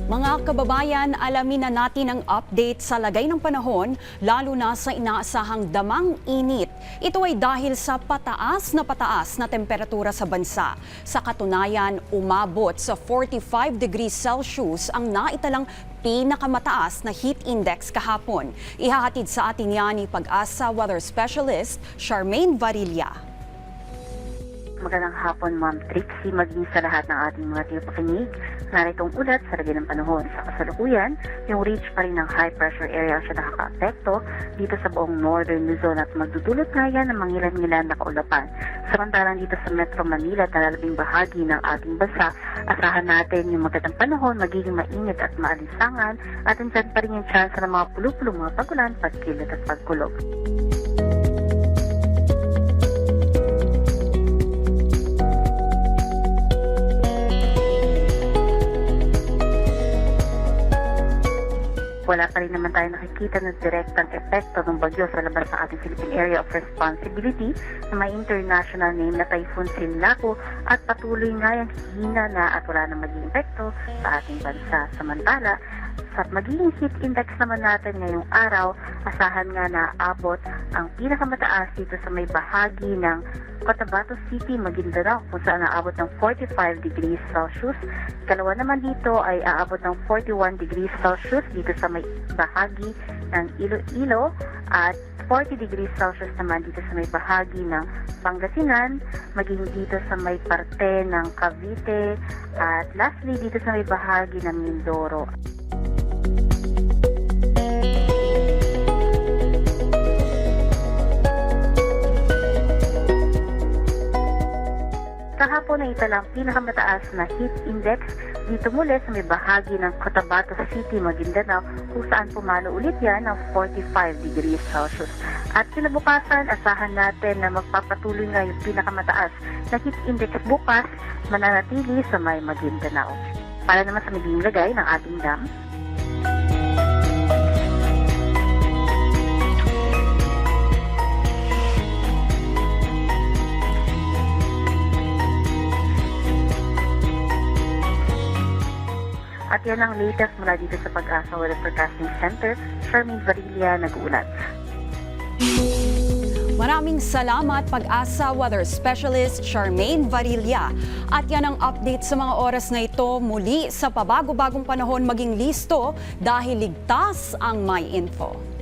Mga kababayan, alamin na natin ang update sa lagay ng panahon, lalo na sa inaasahang damang init. Ito ay dahil sa pataas na temperatura sa bansa. Sa katunayan, umabot sa 45 degrees Celsius ang naitalang pinakamataas na heat index kahapon. Ihahatid sa atin yan ni Pag-asa Weather Specialist Charmaine Varilla. Magandang hapon, Ma'am Trixie, maging sa lahat ng ating mga tagapakinig. Naritong ulat sa lagay ng panahon. Sa kasalukuyan, yung reach pa rin ng high pressure area siya nakaka-apekto dito sa buong northern Luzon at magdudulot nga yan ng mangilan-ngilan na kaulapan. Samantalang dito sa Metro Manila at nalalabing bahagi ng ating bansa, asahan natin yung magandang panahon, magiging mainit at maalinsangan at andyan pa rin yung chance ng mga pulupulong mga pagulan, pagkilat at pagkulog. Wala pa rin naman tayo nakikita ng direktang epekto ng bagyo sa labas ng ating Philippine Area of Responsibility na may international name na Typhoon Sinlaku at patuloy nga yung hihina na at wala na magiging epekto sa ating bansa. Samantala, sa magiging heat index naman natin ngayong araw, asahan nga na abot ang pinakamataas dito sa may bahagi ng Cotabato City, Maguindanao, kung saan naabot ng 45 degrees Celsius. Ikalawa naman dito ay aabot ng 41 degrees Celsius dito sa may bahagi ng Iloilo at 40 degrees Celsius naman dito sa may bahagi ng Pangasinan, maging dito sa may parte ng Cavite at lastly dito sa may bahagi ng Mindoro. Kahapon ay italang pinakamataas na heat index dito muli sa may bahagi ng Cotabato City, Maguindanao, kung saan pumalo ulit yan ng 45 degrees Celsius. At kinabukasan, asahan natin na magpapatuloy nga yung pinakamataas na heat index bukas mananatili sa may Maguindanao. Para naman sa magiging lagay ng ating dam, at yan ang latest mula dito sa Pag-asa Weather Forecasting Center. Charmaine Varilla, nag-uulat. Maraming salamat, Pag-asa Weather Specialist Charmaine Varilla. At yan ang update sa mga oras na ito. Muli sa pabago-bagong panahon maging listo dahil ligtas ang may info.